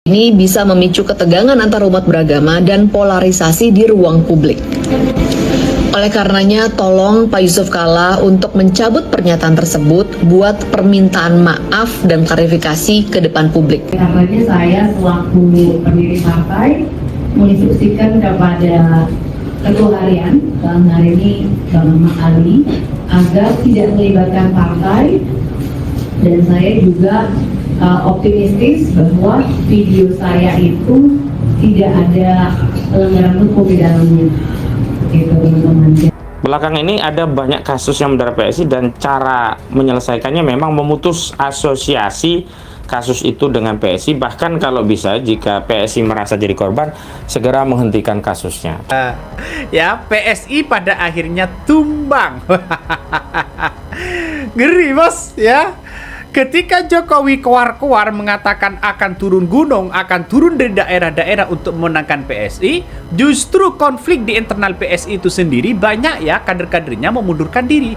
Ini bisa memicu ketegangan antar umat beragama dan polarisasi di ruang publik. Oleh karenanya, tolong Pak Yusuf Kalla untuk mencabut pernyataan tersebut, buat permintaan maaf dan klarifikasi ke depan publik. Karenanya saya selaku pendiri partai menginstruksikan kepada Ketua Harian, dalam hari ini Bang Ahmad Ali, agar tidak melibatkan partai, dan saya juga optimistis bahwa video saya itu tidak ada pelanggaran hukum di dalamnya. Gitu, teman-teman. Belakangan ini ada banyak kasus yang mendarat PSI dan cara menyelesaikannya memang memutus asosiasi kasus itu dengan PSI. Bahkan kalau bisa, jika PSI merasa jadi korban, segera menghentikan kasusnya. Ya, PSI pada akhirnya tumbang. Ngeri, bos, ya. Ketika Jokowi keluar-keluar mengatakan akan turun gunung, akan turun dari daerah-daerah untuk memenangkan PSI, justru konflik di internal PSI itu sendiri banyak ya kader-kadernya memundurkan diri.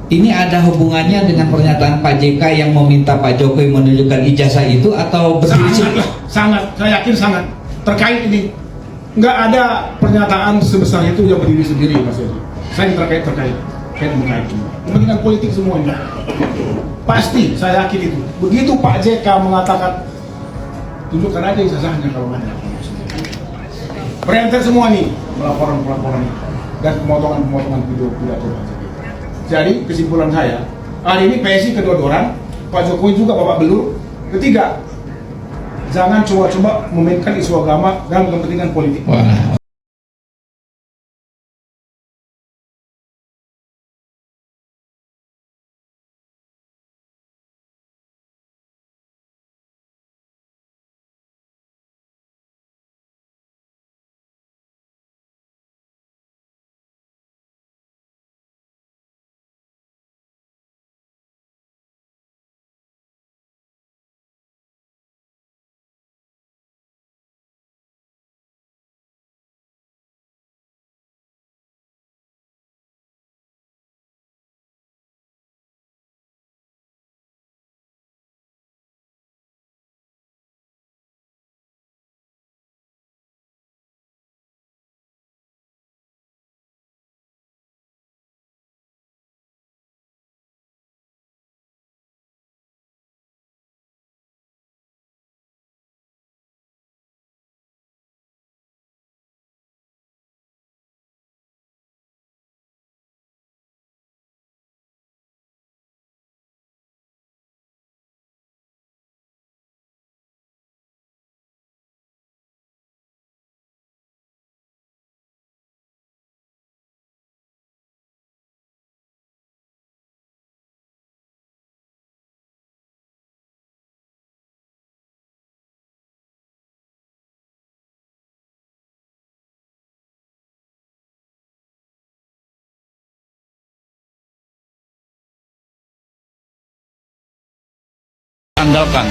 Ini ada hubungannya dengan pernyataan Pak JK yang meminta Pak Jokowi menunjukkan ijazah itu atau sangat, saya yakin sangat terkait ini. Nggak ada pernyataan sebesar itu yang berdiri sendiri, Mas Edi. Saya terkait kepentingan politik semuanya. Pasti, saya yakin itu. Begitu Pak JK mengatakan, tunjukkan aja ijazahnya kalau ada. Berentet semua nih, pelaporan dan pemotongan video pidato. Jadi kesimpulan saya, hari ini PSI kedua-duaan, Pak Jokowi juga Bapak Belur. Ketiga, jangan coba-coba memainkan isu agama dalam kepentingan politik. Wah. Andalkan.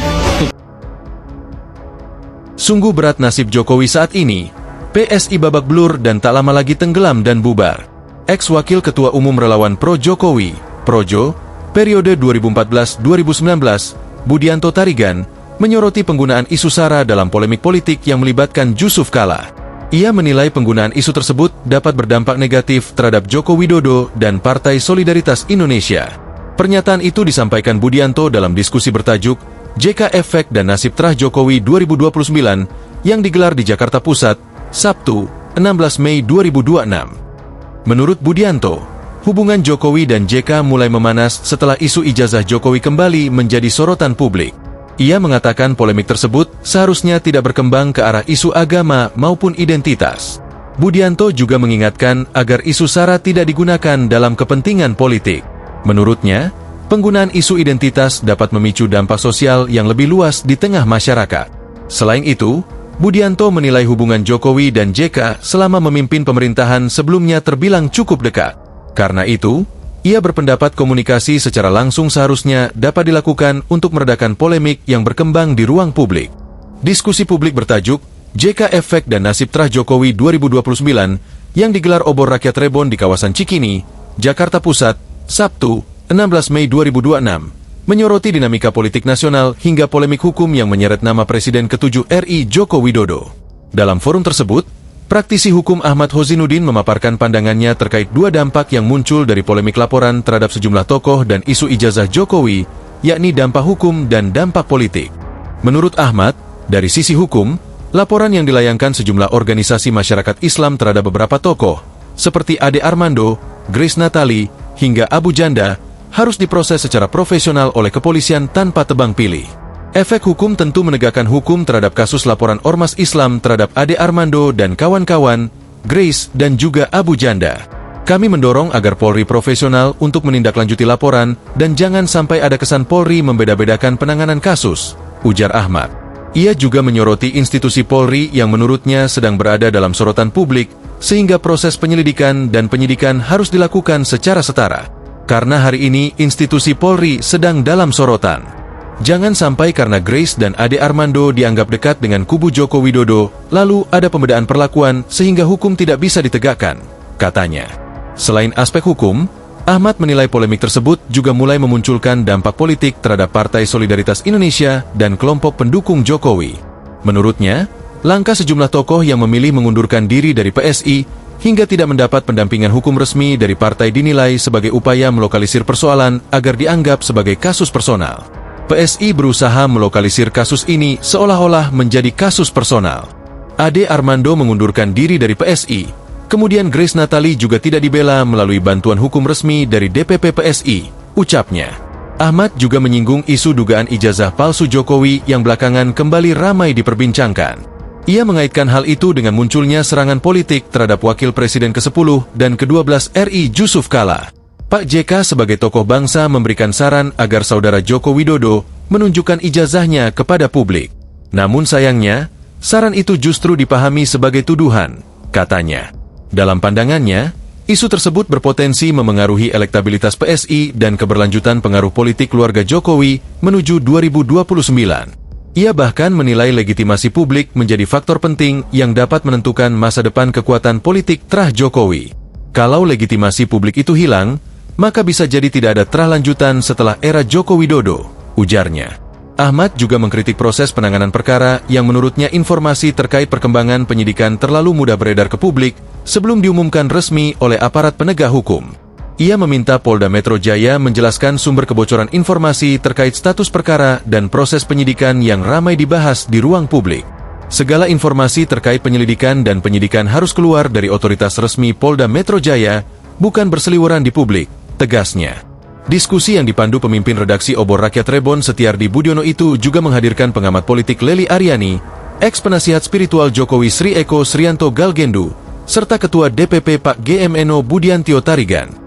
Sungguh berat nasib Jokowi saat ini. PSI babak belur dan tak lama lagi tenggelam dan bubar. Ex-wakil Ketua Umum Relawan Pro Jokowi, Projo, periode 2014-2019, Budianto Tarigan, menyoroti penggunaan isu SARA dalam polemik politik yang melibatkan Yusuf Kalla. Ia menilai penggunaan isu tersebut dapat berdampak negatif terhadap Joko Widodo dan Partai Solidaritas Indonesia. Pernyataan itu disampaikan Budianto dalam diskusi bertajuk JK Efek dan Nasib Terah Jokowi 2029 yang digelar di Jakarta Pusat, Sabtu, 16 Mei 2026. Menurut Budianto, hubungan Jokowi dan JK mulai memanas setelah isu ijazah Jokowi kembali menjadi sorotan publik. Ia mengatakan polemik tersebut seharusnya tidak berkembang ke arah isu agama maupun identitas. Budianto juga mengingatkan agar isu SARA tidak digunakan dalam kepentingan politik. Menurutnya, penggunaan isu identitas dapat memicu dampak sosial yang lebih luas di tengah masyarakat. Selain itu, Budianto menilai hubungan Jokowi dan JK selama memimpin pemerintahan sebelumnya terbilang cukup dekat. Karena itu, ia berpendapat komunikasi secara langsung seharusnya dapat dilakukan untuk meredakan polemik yang berkembang di ruang publik. Diskusi publik bertajuk JK Efek dan Nasib Terah Jokowi 2029 yang digelar obor rakyat Rebon di kawasan Cikini, Jakarta Pusat, Sabtu, 16 Mei 2026, menyoroti dinamika politik nasional hingga polemik hukum yang menyeret nama Presiden ke-7 RI Joko Widodo. Dalam forum tersebut, praktisi hukum Ahmad Hozinuddin memaparkan pandangannya terkait dua dampak yang muncul dari polemik laporan terhadap sejumlah tokoh dan isu ijazah Jokowi, yakni dampak hukum dan dampak politik. Menurut Ahmad, dari sisi hukum, laporan yang dilayangkan sejumlah organisasi masyarakat Islam terhadap beberapa tokoh, seperti Ade Armando, Grace Natali, hingga Abu Janda, harus diproses secara profesional oleh kepolisian tanpa tebang pilih. Efek hukum tentu menegakkan hukum terhadap kasus laporan Ormas Islam terhadap Ade Armando dan kawan-kawan, Grace dan juga Abu Janda. Kami mendorong agar Polri profesional untuk menindaklanjuti laporan dan jangan sampai ada kesan Polri membeda-bedakan penanganan kasus, ujar Ahmad. Ia juga menyoroti institusi Polri yang menurutnya sedang berada dalam sorotan publik, sehingga proses penyelidikan dan penyidikan harus dilakukan secara setara. Karena hari ini institusi Polri sedang dalam sorotan. Jangan sampai karena Grace dan Ade Armando dianggap dekat dengan kubu Joko Widodo, lalu ada pembedaan perlakuan sehingga hukum tidak bisa ditegakkan, katanya. Selain aspek hukum, Ahmad menilai polemik tersebut juga mulai memunculkan dampak politik terhadap Partai Solidaritas Indonesia dan kelompok pendukung Jokowi. Menurutnya, langkah sejumlah tokoh yang memilih mengundurkan diri dari PSI hingga tidak mendapat pendampingan hukum resmi dari partai dinilai sebagai upaya melokalisir persoalan agar dianggap sebagai kasus personal. PSI berusaha melokalisir kasus ini seolah-olah menjadi kasus personal. Ade Armando mengundurkan diri dari PSI, kemudian Grace Natali juga tidak dibela melalui bantuan hukum resmi dari DPP PSI, ucapnya. Ahmad juga menyinggung isu dugaan ijazah palsu Jokowi yang belakangan kembali ramai diperbincangkan. Ia mengaitkan hal itu dengan munculnya serangan politik terhadap Wakil Presiden ke-10 dan ke-12 RI Yusuf Kala. Pak JK sebagai tokoh bangsa memberikan saran agar saudara Joko Widodo menunjukkan ijazahnya kepada publik. Namun sayangnya, saran itu justru dipahami sebagai tuduhan, katanya. Dalam pandangannya, isu tersebut berpotensi memengaruhi elektabilitas PSI dan keberlanjutan pengaruh politik keluarga Jokowi menuju 2029. Ia bahkan menilai legitimasi publik menjadi faktor penting yang dapat menentukan masa depan kekuatan politik terah Jokowi. Kalau legitimasi publik itu hilang, maka bisa jadi tidak ada terah lanjutan setelah era Joko Widodo, ujarnya. Ahmad juga mengkritik proses penanganan perkara yang menurutnya informasi terkait perkembangan penyidikan terlalu mudah beredar ke publik sebelum diumumkan resmi oleh aparat penegak hukum. Ia meminta Polda Metro Jaya menjelaskan sumber kebocoran informasi terkait status perkara dan proses penyidikan yang ramai dibahas di ruang publik. Segala informasi terkait penyelidikan dan penyidikan harus keluar dari otoritas resmi Polda Metro Jaya, bukan berseliweran di publik, tegasnya. Diskusi yang dipandu pemimpin redaksi Obor Rakyat Rebon Setiardi Budiono itu juga menghadirkan pengamat politik Leli Aryani, ex-penasihat spiritual Jokowi Sri Eko Srianto Galgendu, serta Ketua DPP Pak GMNO Budiantio Tarigan.